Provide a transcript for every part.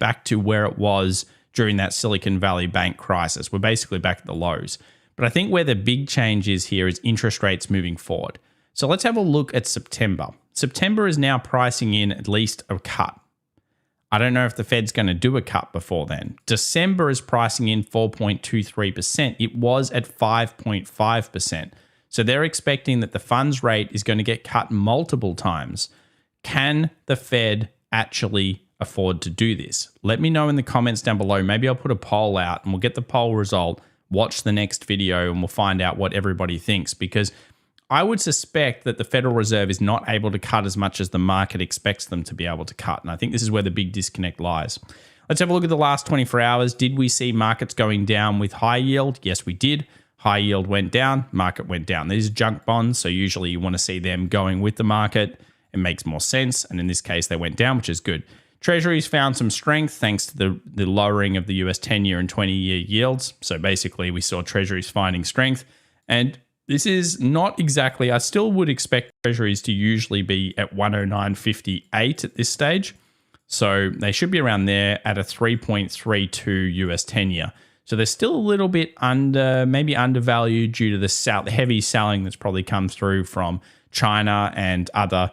back to where it was during that Silicon Valley Bank crisis. We're basically back at the lows. But I think where the big change is here is interest rates moving forward. So let's have a look at September. September is now pricing in at least a cut. I don't know if the Fed's going to do a cut before then. December is pricing in 4.23%. It was at 5.5%. So they're expecting that the funds rate is going to get cut multiple times. Can the Fed actually afford to do this? Let me know in the comments down below. Maybe I'll put a poll out and we'll get the poll result. Watch the next video and we'll find out what everybody thinks, because I would suspect that the Federal Reserve is not able to cut as much as the market expects them to be able to cut. And I think this is where the big disconnect lies. Let's have a look at the last 24 hours. Did we see markets going down with high yield? Yes, we did. High yield went down, market went down. These are junk bonds, so usually you want to see them going with the market. It makes more sense. And in this case, they went down, which is good. Treasuries found some strength thanks to the lowering of the US 10-year and 20-year yields. So basically, we saw treasuries finding strength. And this is not exactly, I still would expect treasuries to usually be at 109.58 at this stage. So they should be around there at a 3.32 US 10-year. So they're still a little bit maybe undervalued due to the heavy selling that's probably come through from China and other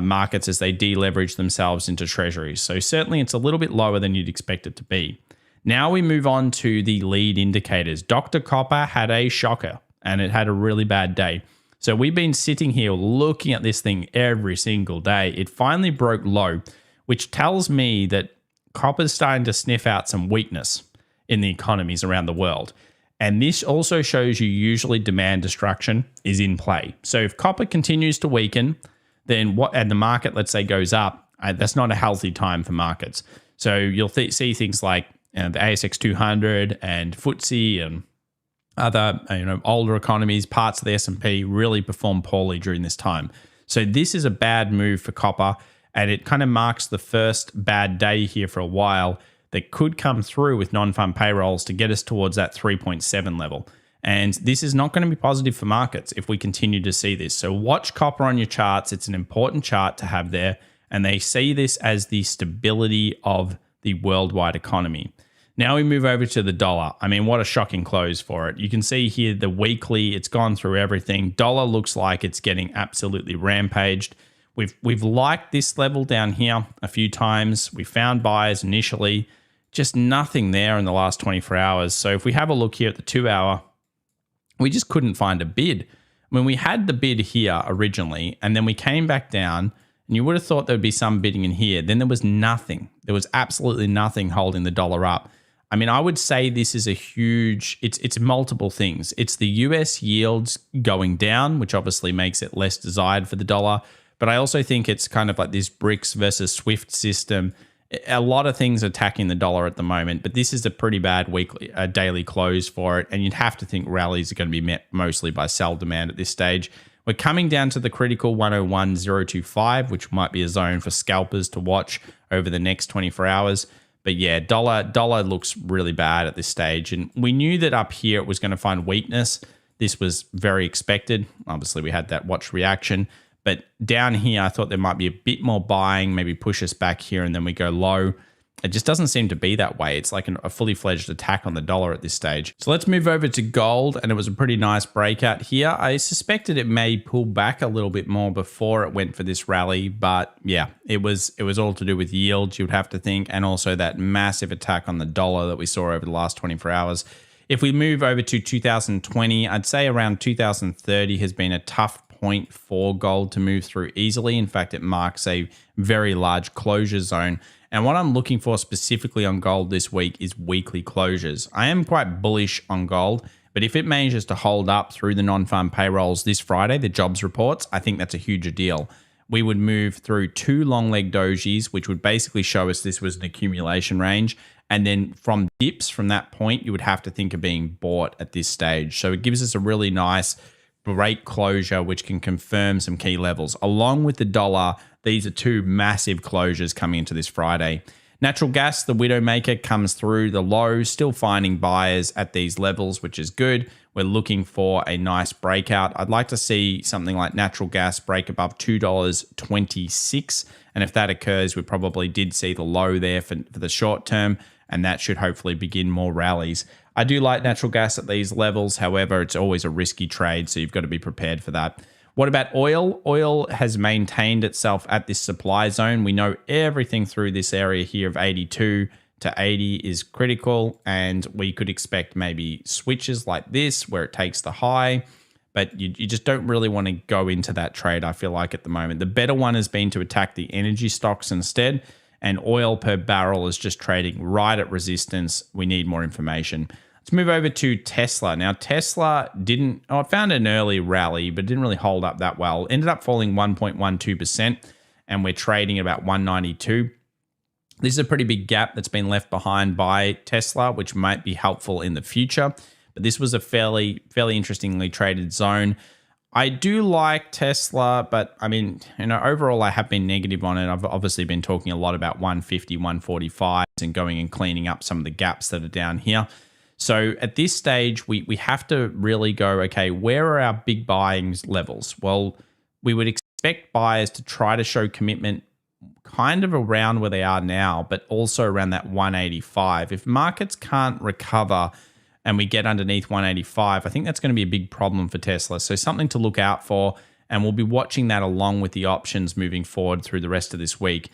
markets as they deleverage themselves into treasuries. So certainly it's a little bit lower than you'd expect it to be. Now we move on to the lead indicators. Dr. Copper had a shocker and it had a really bad day. So we've been sitting here looking at this thing every single day. It finally broke low, which tells me that copper's starting to sniff out some weakness in the economies around the world. And this also shows you usually demand destruction is in play. So if copper continues to weaken, then and the market, let's say, goes up, that's not a healthy time for markets. So you'll see things like the ASX 200 and FTSE and other older economies, parts of the S&P really perform poorly during this time. So this is a bad move for copper, and it kind of marks the first bad day here for a while that could come through with non-farm payrolls to get us towards that 3.7 level. And this is not going to be positive for markets if we continue to see this. So watch copper on your charts. It's an important chart to have there. And they see this as the stability of the worldwide economy. Now we move over to the dollar. I mean, what a shocking close for it. You can see here the weekly, it's gone through everything. Dollar looks like it's getting absolutely rampaged. We've liked this level down here a few times. We found buyers initially, just nothing there in the last 24 hours. So if we have a look here at the 2 hour, we just couldn't find a bid. I mean, we had the bid here originally, and then we came back down, and you would have thought there would be some bidding in here. Then there was nothing. There was absolutely nothing holding the dollar up. I mean, I would say this is a huge, it's multiple things. It's the US yields going down, which obviously makes it less desired for the dollar. But I also think it's kind of like this BRICS versus SWIFT system. A lot of things attacking the dollar at the moment, but this is a pretty bad daily close for it. And you'd have to think rallies are going to be met mostly by sell demand at this stage. We're coming down to the critical 101.025, which might be a zone for scalpers to watch over the next 24 hours. But yeah, dollar looks really bad at this stage. And we knew that up here it was going to find weakness. This was very expected. Obviously, we had that watch reaction. But down here, I thought there might be a bit more buying, maybe push us back here and then we go low. It just doesn't seem to be that way. It's like a fully fledged attack on the dollar at this stage. So let's move over to gold, and it was a pretty nice breakout here. I suspected it may pull back a little bit more before it went for this rally, but yeah, it was all to do with yields, you would have to think, and also that massive attack on the dollar that we saw over the last 24 hours. If we move over to 2020, I'd say around 2030 has been a tough point for gold to move through easily. In fact, it marks a very large closure zone. And what I'm looking for specifically on gold this week is weekly closures. I am quite bullish on gold, but if it manages to hold up through the non-farm payrolls this Friday, the jobs reports, I think that's a huge deal. We would move through two long leg dojis, which would basically show us this was an accumulation range. And then from dips from that point, you would have to think of being bought at this stage. So it gives us a really nice break closure, which can confirm some key levels. Along with the dollar, these are two massive closures coming into this Friday. Natural gas, the Widowmaker comes through the low, still finding buyers at these levels, which is good. We're looking for a nice breakout. I'd like to see something like natural gas break above $2.26. And if that occurs, we probably did see the low there for the short term, and that should hopefully begin more rallies. I do like natural gas at these levels. However, it's always a risky trade, so you've got to be prepared for that. What about oil? Oil has maintained itself at this supply zone. We know everything through this area here of 82 to 80 is critical, and we could expect maybe switches like this where it takes the high, but you just don't really want to go into that trade, I feel like, at the moment. The better one has been to attack the energy stocks instead, and oil per barrel is just trading right at resistance. We need more information. Let's move over to Tesla. Now, Tesla it found an early rally, but didn't really hold up that well. Ended up falling 1.12%, and we're trading at about 192. This is a pretty big gap that's been left behind by Tesla, which might be helpful in the future. But this was a fairly interestingly traded zone. I do like Tesla, but I mean, overall, I have been negative on it. I've obviously been talking a lot about 150, 145 and going and cleaning up some of the gaps that are down here. So at this stage, we have to really go, okay, where are our big buying levels? Well, we would expect buyers to try to show commitment kind of around where they are now, but also around that 185. If markets can't recover and we get underneath 185, I think that's going to be a big problem for Tesla. So something to look out for, and we'll be watching that along with the options moving forward through the rest of this week.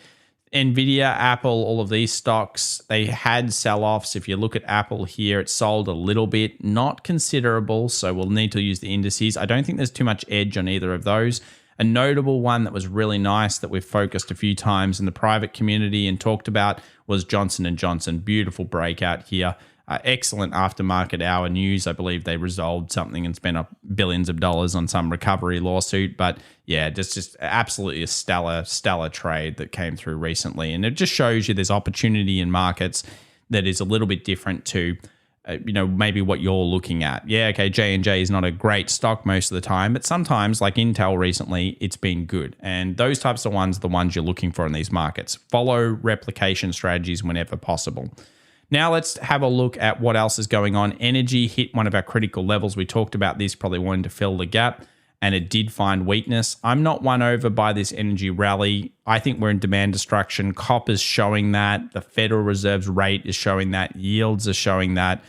Nvidia, Apple, all of these stocks, they had sell-offs. If you look at Apple here, it sold a little bit, not considerable, so we'll need to use the indices. I don't think there's too much edge on either of those. A notable one that was really nice that we've focused a few times in the private community and talked about was Johnson & Johnson. Beautiful breakout here. Excellent aftermarket hour news. I believe they resolved something and spent billions of dollars on some recovery lawsuit. But yeah, just absolutely a stellar trade that came through recently. And it just shows you there's opportunity in markets that is a little bit different to maybe what you're looking at. Yeah, okay, J&J is not a great stock most of the time, but sometimes, like Intel recently, it's been good. And those types of ones are the ones you're looking for in these markets. Follow replication strategies whenever possible. Now let's have a look at what else is going on. Energy hit one of our critical levels. We talked about this, probably wanting to fill the gap, and it did find weakness. I'm not won over by this energy rally. I think we're in demand destruction. Copper's showing that. The Federal Reserve's rate is showing that. Yields are showing that.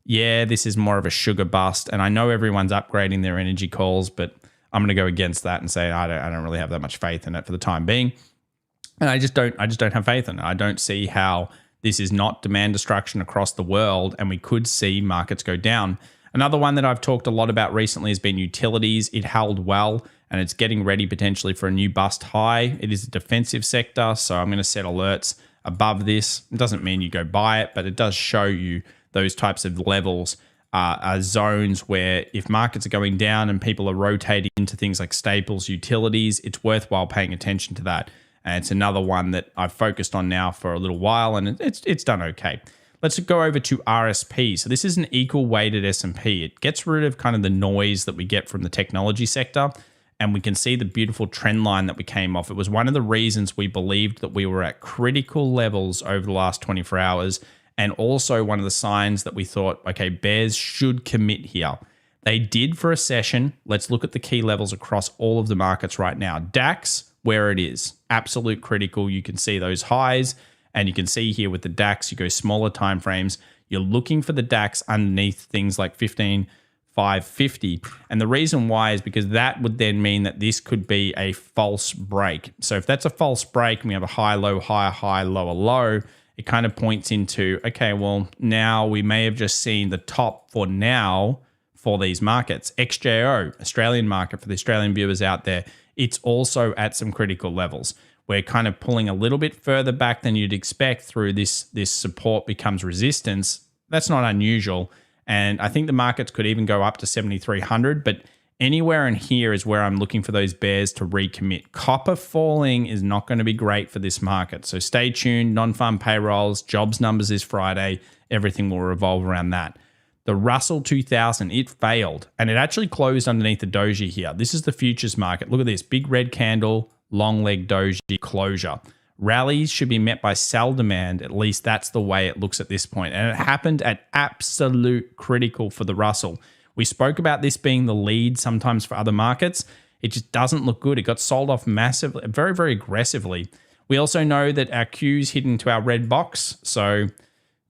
Yeah, this is more of a sugar bust, and I know everyone's upgrading their energy calls, but I'm going to go against that and say I don't really have that much faith in it for the time being. And I just don't have faith in it. I don't see how this is not demand destruction across the world, and we could see markets go down. Another one that I've talked a lot about recently has been utilities. It held well, and it's getting ready potentially for a new bust high. It is a defensive sector, so I'm going to set alerts above this. It doesn't mean you go buy it, but it does show you those types of levels are zones where if markets are going down and people are rotating into things like staples, utilities, it's worthwhile paying attention to that. And it's another one that I've focused on now for a little while, and it's done okay. Let's go over to RSP. So this is an equal weighted S&P. It gets rid of kind of the noise that we get from the technology sector, and we can see the beautiful trend line that we came off. It was one of the reasons we believed that we were at critical levels over the last 24 hours, and also one of the signs that we thought, okay, bears should commit here. They did for a session. Let's look at the key levels across all of the markets right now. DAX, where it is, absolute critical. You can see those highs, and you can see here with the DAX, you go smaller time frames. You're looking for the DAX underneath things like 15,550. And the reason why is because that would then mean that this could be a false break. So if that's a false break and we have a high, low, higher, high, lower, low, it kind of points into, okay, well, now we may have just seen the top for now for these markets. XJO, Australian market, for the Australian viewers out there, it's also at some critical levels. We're kind of pulling a little bit further back than you'd expect through this support becomes resistance. That's not unusual. And I think the markets could even go up to 7,300, but anywhere in here is where I'm looking for those bears to recommit. Copper falling is not going to be great for this market. So stay tuned. Non-farm payrolls, jobs numbers this Friday. Everything will revolve around that. The Russell 2000, it failed, and it actually closed underneath the doji here. This is the futures market. Look at this, big red candle, long leg doji closure. Rallies should be met by sell demand. At least that's the way it looks at this point. And it happened at absolute critical for the Russell. We spoke about this being the lead sometimes for other markets. It just doesn't look good. It got sold off massively, very, very aggressively. We also know that our Q's hit into our red box. So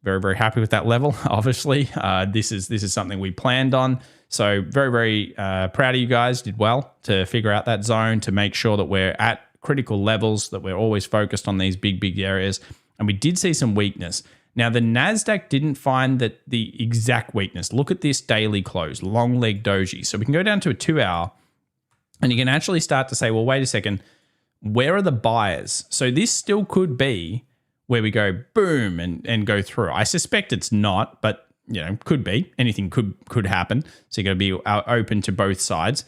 very, very happy with that level, obviously. This is something we planned on. So very, very proud of you guys. Did well to figure out that zone, to make sure that we're at critical levels, that we're always focused on these big, big areas. And we did see some weakness. Now, the NASDAQ didn't find that the exact weakness. Look at this daily close, long leg doji. So we can go down to a 2 hour and you can actually start to say, well, wait a second, where are the buyers? So this still could be where we go boom and go through. I suspect it's not, but could be. Anything could happen. So you got to be open to both sides.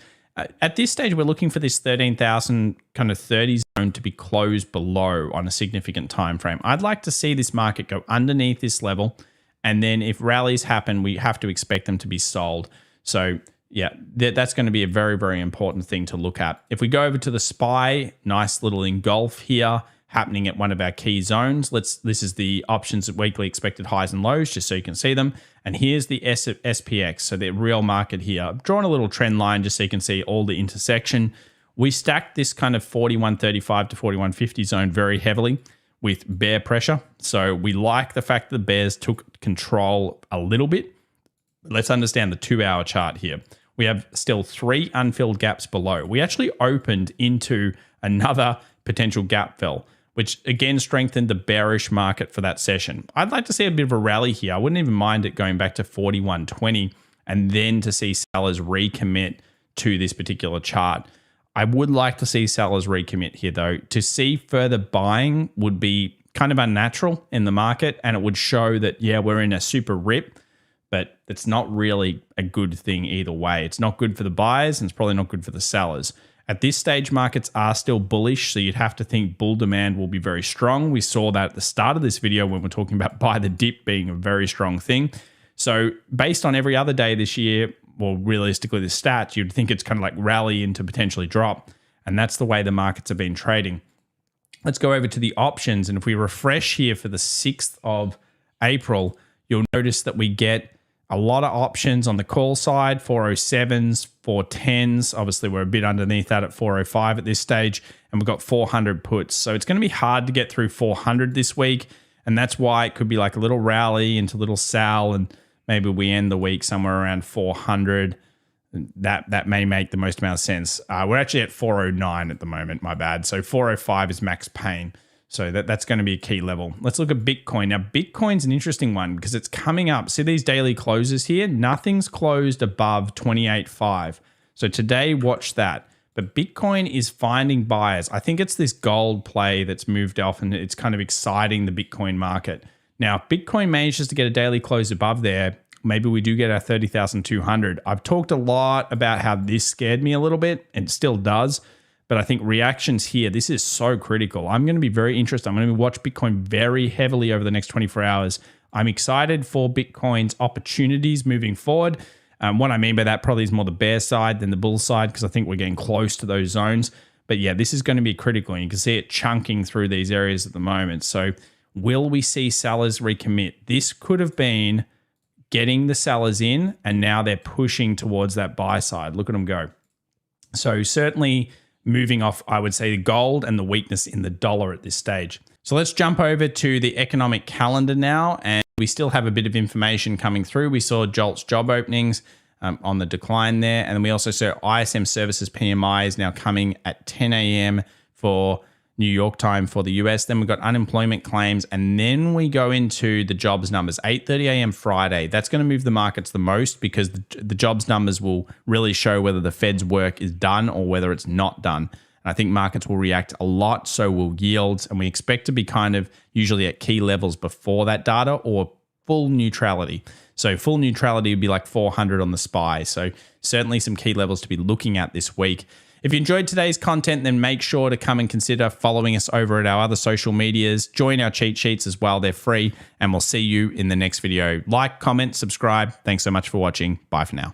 At this stage, we're looking for this 13,000 kind of 30 zone to be closed below on a significant time frame. I'd like to see this market go underneath this level, and then if rallies happen, we have to expect them to be sold. So yeah, that's going to be a very, very important thing to look at. If we go over to the SPY, nice little engulf here happening at one of our key zones. This is the options at weekly expected highs and lows, just so you can see them. And here's the SPX, so the real market here. I've drawn a little trend line just so you can see all the intersection. We stacked this kind of 41.35 to 41.50 zone very heavily with bear pressure. So we like the fact that the bears took control a little bit. Let's understand the 2 hour chart here. We have still 3 unfilled gaps below. We actually opened into another potential gap fill, which again strengthened the bearish market for that session. I'd like to see a bit of a rally here. I wouldn't even mind it going back to 41.20 and then to see sellers recommit to this particular chart. I would like to see sellers recommit here though. To see further buying would be kind of unnatural in the market, and it would show that, yeah, we're in a super rip, but it's not really a good thing either way. It's not good for the buyers and it's probably not good for the sellers. At this stage, markets are still bullish, so you'd have to think bull demand will be very strong. We saw that at the start of this video when we're talking about buy the dip being a very strong thing. So based on every other day this year, well, realistically, the stats, you'd think it's kind of like rally into potentially drop. And that's the way the markets have been trading. Let's go over to the options. And if we refresh here for the 6th of April, you'll notice that we get a lot of options on the call side, 407s, 410s. Obviously, we're a bit underneath that at 405 at this stage, and we've got 400 puts. So it's going to be hard to get through 400 this week, and that's why it could be like a little rally into a little sell, and maybe we end the week somewhere around 400. That may make the most amount of sense. We're actually at 409 at the moment, my bad. So 405 is max pain. So that's going to be a key level. Let's look at Bitcoin. Now, Bitcoin's an interesting one because it's coming up. See these daily closes here? Nothing's closed above 28.5. So today, watch that. But Bitcoin is finding buyers. I think it's this gold play that's moved off, and it's kind of exciting the Bitcoin market. Now, if Bitcoin manages to get a daily close above there, maybe we do get our 30,200. I've talked a lot about how this scared me a little bit, and it still does. But I think reactions here, this is so critical. I'm going to be very interested. I'm going to watch Bitcoin very heavily over the next 24 hours. I'm excited for Bitcoin's opportunities moving forward. What I mean by that probably is more the bear side than the bull side, because I think we're getting close to those zones. But yeah, this is going to be critical, and you can see it chunking through these areas at the moment. So will we see sellers recommit? This could have been getting the sellers in, and now they're pushing towards that buy side. Look at them go. So certainly moving off, I would say, the gold and the weakness in the dollar at this stage. So let's jump over to the economic calendar now, and we still have a bit of information coming through. We saw JOLTS job openings on the decline there, and then we also saw ISM services PMI is now coming at 10 a.m. for New York time for the US. Then we've got unemployment claims, and then we go into the jobs numbers, 8:30 a.m. Friday. That's going to move the markets the most because the jobs numbers will really show whether the Fed's work is done or whether it's not done. And I think markets will react a lot, so will yields, and we expect to be kind of usually at key levels before that data or full neutrality. So full neutrality would be like 400 on the SPY. So certainly some key levels to be looking at this week. If you enjoyed today's content, then make sure to come and consider following us over at our other social medias. Join our cheat sheets as well. They're free, and we'll see you in the next video. Like, comment, subscribe. Thanks so much for watching. Bye for now.